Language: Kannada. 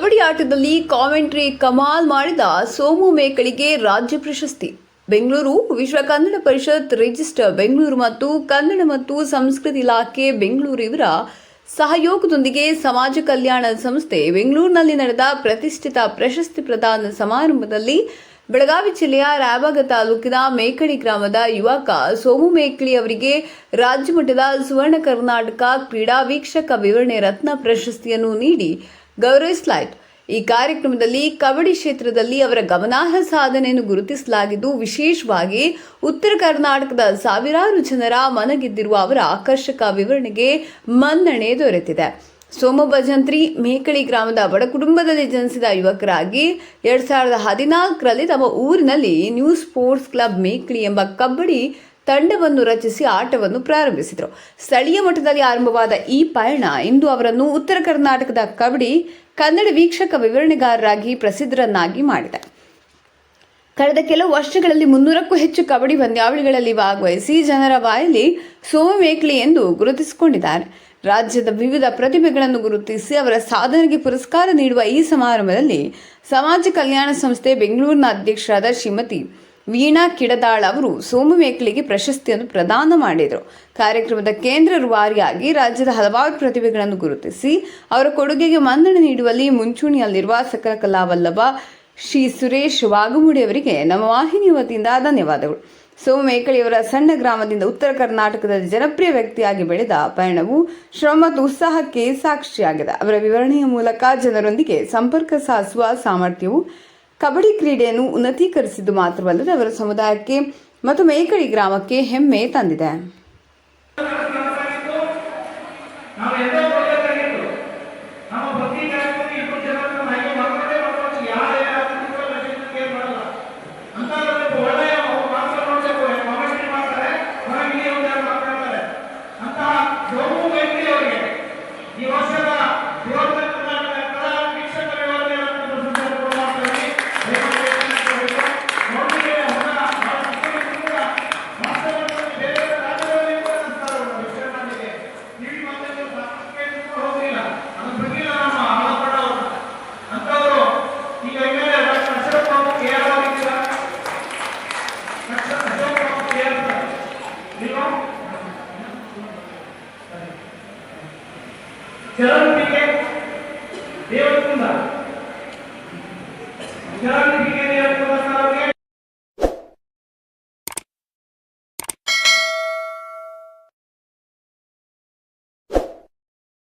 ಕಬಡ್ಡಿ ಆಟದಲ್ಲಿ ಕಾಮೆಂಟ್ರಿ ಕಮಾಲ್ ಮಾಡಿದ ಸೋಮು ಮೇಕಳಿಗೆ ರಾಜ್ಯ ಪ್ರಶಸ್ತಿ. ಬೆಂಗಳೂರು ವಿಶ್ವ ಕನ್ನಡ ಪರಿಷತ್ ರಿಜಿಸ್ಟರ್ ಬೆಂಗಳೂರು ಮತ್ತು ಕನ್ನಡ ಮತ್ತು ಸಂಸ್ಕೃತಿ ಇಲಾಖೆ ಬೆಂಗಳೂರು ಇವರ ಸಹಯೋಗದೊಂದಿಗೆ ಸಮಾಜ ಕಲ್ಯಾಣ ಸಂಸ್ಥೆ ಬೆಂಗಳೂರಿನಲ್ಲಿ ನಡೆದ ಪ್ರತಿಷ್ಠಿತ ಪ್ರಶಸ್ತಿ ಪ್ರದಾನ ಸಮಾರಂಭದಲ್ಲಿ ಬೆಳಗಾವಿ ಜಿಲ್ಲೆಯ ರಾಯಬಾಗ ತಾಲೂಕಿನ ಮೇಕಳಿ ಗ್ರಾಮದ ಯುವಕ ಸೋಮು ಮೇಕಳಿ ಅವರಿಗೆ ರಾಜ್ಯ ಮಟ್ಟದ ಸುವರ್ಣ ಕರ್ನಾಟಕ ಕ್ರೀಡಾ ವೀಕ್ಷಕ ವಿವರಣೆ ರತ್ನ ಪ್ರಶಸ್ತಿಯನ್ನು ನೀಡಿ ಗೌರವಿಸಲಾಯಿತು. ಈ ಕಾರ್ಯಕ್ರಮದಲ್ಲಿ ಕಬಡ್ಡಿ ಕ್ಷೇತ್ರದಲ್ಲಿ ಅವರ ಗಮನಾರ್ಹ ಸಾಧನೆಯನ್ನು ಗುರುತಿಸಲಾಗಿದ್ದು, ವಿಶೇಷವಾಗಿ ಉತ್ತರ ಕರ್ನಾಟಕದ ಸಾವಿರಾರು ಜನರ ಮನಗೆದ್ದಿರುವ ಅವರ ಆಕರ್ಷಕ ವಿವರಣೆಗೆ ಮನ್ನಣೆ ದೊರೆತಿದೆ. ಸೋಮು ಭಜಂತ್ರಿ ಮೇಕಳಿ ಗ್ರಾಮದ ಬಡ ಕುಟುಂಬದಲ್ಲಿ ಜನಿಸಿದ ಯುವಕರಾಗಿ 2014ರಲ್ಲಿ ತಮ್ಮ ಊರಿನಲ್ಲಿ ನ್ಯೂ ಸ್ಪೋರ್ಟ್ಸ್ ಕ್ಲಬ್ ಮೇಕಳಿ ಎಂಬ ಕಬಡ್ಡಿ ತಂಡವನ್ನು ರಚಿಸಿ ಆಟವನ್ನು ಪ್ರಾರಂಭಿಸಿದರು. ಸ್ಥಳೀಯ ಮಟ್ಟದಲ್ಲಿ ಆರಂಭವಾದ ಈ ಪಯಣ ಇಂದು ಅವರನ್ನು ಉತ್ತರ ಕರ್ನಾಟಕದ ಕಬಡ್ಡಿ ಕನ್ನಡ ವೀಕ್ಷಕ ವಿವರಣೆಗಾರರಾಗಿ ಪ್ರಸಿದ್ಧರನ್ನಾಗಿ ಮಾಡಿದೆ. ಕಳೆದ ಕೆಲವು ವರ್ಷಗಳಲ್ಲಿ 300ಕ್ಕೂ ಹೆಚ್ಚು ಕಬಡ್ಡಿ ಪಂದ್ಯಾವಳಿಗಳಲ್ಲಿ ಭಾಗವಹಿಸಿ ಜನರ ಬಾಯಲ್ಲಿ ಸೋಮು ಮೇಕಳಿ ಎಂದು ಗುರುತಿಸಿಕೊಂಡಿದ್ದಾರೆ. ರಾಜ್ಯದ ವಿವಿಧ ಪ್ರತಿಭೆಗಳನ್ನು ಗುರುತಿಸಿ ಅವರ ಸಾಧನೆಗೆ ಪುರಸ್ಕಾರ ನೀಡುವ ಈ ಸಮಾರಂಭದಲ್ಲಿ ಸಮಾಜ ಕಲ್ಯಾಣ ಸಂಸ್ಥೆ ಬೆಂಗಳೂರಿನ ಅಧ್ಯಕ್ಷರಾದ ಶ್ರೀಮತಿ ವೀಣಾ ಕಿಡದಾಳ್ ಅವರು ಸೋಮು ಮೇಕಳಿಗೆ ಪ್ರಶಸ್ತಿಯನ್ನು ಪ್ರದಾನ ಮಾಡಿದರು. ಕಾರ್ಯಕ್ರಮದ ಕೇಂದ್ರ ರೂವಾರಿಯಾಗಿ ರಾಜ್ಯದ ಹಲವಾರು ಪ್ರತಿಭೆಗಳನ್ನು ಗುರುತಿಸಿ ಅವರ ಕೊಡುಗೆಗೆ ಮನ್ನಣೆ ನೀಡುವಲ್ಲಿ ಮುಂಚೂಣಿಯಲ್ಲಿರುವ ಸಕಲ ಕಲಾವಲ್ಲಭ ಶ್ರೀ ಸುರೇಶ್ ವಾಘಮೂಡಿ ಅವರಿಗೆ ನಮ್ಮ ವಾಹಿನಿ ವತಿಯಿಂದ ಧನ್ಯವಾದಗಳು. ಸೋಮು ಮೇಕಳಿಯವರ ಸಣ್ಣ ಗ್ರಾಮದಿಂದ ಉತ್ತರ ಕರ್ನಾಟಕದಲ್ಲಿ ಜನಪ್ರಿಯ ವ್ಯಕ್ತಿಯಾಗಿ ಬೆಳೆದ ಪಯಣವು ಶ್ರಮ ಮತ್ತು ಉತ್ಸಾಹಕ್ಕೆ ಸಾಕ್ಷಿಯಾಗಿದೆ. ಅವರ ವಿವರಣೆಯ ಮೂಲಕ ಜನರೊಂದಿಗೆ ಸಂಪರ್ಕ ಸಾಧಿಸುವ ಸಾಮರ್ಥ್ಯವು ಕಬಡ್ಡಿ ಕ್ರೀಡೆಯನ್ನು ಉನ್ನತೀಕರಿಸಿದ್ದು ಮಾತ್ರವಲ್ಲದೆ ಅವರ ಸಮುದಾಯಕ್ಕೆ ಮತ್ತು ಮೇಕಳಿ ಗ್ರಾಮಕ್ಕೆ ಹೆಮ್ಮೆ ತಂದಿದೆ. ಈ ವರ್ಷದ